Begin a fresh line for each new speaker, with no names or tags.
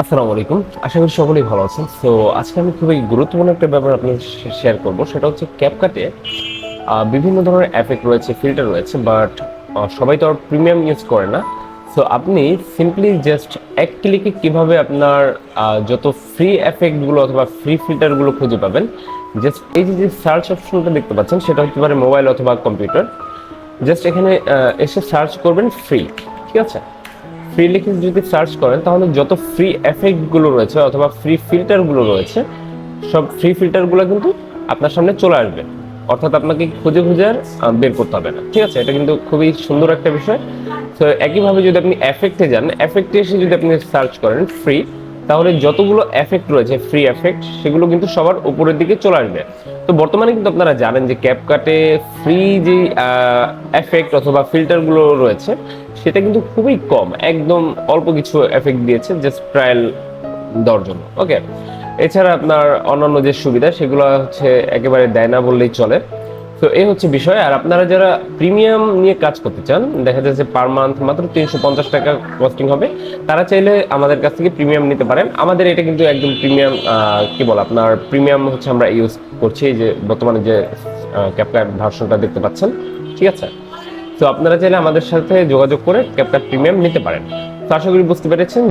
আসসালামু আলাইকুম। আশা করি সকলেই ভালো আছেন। সো আজকে আমি খুবই গুরুত্বপূর্ণ একটা ব্যাপার আপনার শেয়ার করব। সেটা হচ্ছে ক্যাপকাটে বিভিন্ন ধরনের এফেক্ট রয়েছে, ফিল্টার রয়েছে, বাট সবাই তো আর প্রিমিয়াম ইউজ করে না। সো আপনি সিম্পলি জাস্ট এক ক্লিকে কিভাবে আপনার যত ফ্রি এফেক্টগুলো অথবা ফ্রি ফিল্টারগুলো খুঁজে পাবেন। জাস্ট এই যে সার্চ অপশনটা দেখতে পাচ্ছেন, সেটা হতে পারে মোবাইল অথবা কম্পিউটার। জাস্ট এখানে এসে সার্চ করবেন ফ্রি। ঠিক আছে, ফ্রি লিখে যদি সার্চ করেন তাহলে যত ফ্রি এফেক্টগুলো রয়েছে অথবা ফ্রি ফিল্টারগুলো রয়েছে, সব ফ্রি ফিল্টারগুলো কিন্তু আপনার সামনে চলে আসবে। অর্থাৎ আপনাকে খুঁজে খুঁজে আর বের করতে হবে না। ঠিক আছে, এটা কিন্তু খুবই সুন্দর একটা বিষয়। তো একইভাবে যদি আপনি এফেক্টে যান, এফেক্টে এসে যদি আপনি সার্চ করেন ফ্রি, তাহলে যতগুলো এফেক্ট রয়েছে ফ্রি এফেক্ট, সেগুলো কিন্তু সবার উপরের দিকে চলে আসবে। তো বর্তমানে কিন্তু আপনারা জানেন যে ক্যাপকাটে ফ্রি যে এফেক্ট অথবা ফিল্টারগুলো রয়েছে, সেটা কিন্তু খুবই কম, একদম অল্প কিছু এফেক্ট দিয়েছে জাস্ট ট্রায়াল দেওয়ার জন্য। ওকে, এছাড়া আপনার অন্যান্য যে সুবিধা সেগুলো হচ্ছে একেবারে দেয় না বললেই চলে। তো এই হচ্ছে বিষয়। আর আপনারা যারা প্রিমিয়াম নিয়ে কাজ করতে চান, দেখা যাচ্ছে পার মান্থ মাত্র 350 টাকা কস্টিং হবে, তারা চাইলে আমাদের কাছ থেকে প্রিমিয়াম নিতে পারেন। আমাদের এটা কিন্তু একদম প্রিমিয়াম, কি বল আপনার প্রিমিয়াম হচ্ছে আমরা ইউজ করছি, এই যে বর্তমানে যে ক্যাপকাট ভার্সনটা দেখতে পাচ্ছেন। ঠিক আছে, তো আপনারা চাইলে আমাদের সাথে যোগাযোগ করে ক্যাপকাট প্রিমিয়াম নিতে পারেন। তো আশা করি বুঝতে পেরেছেন।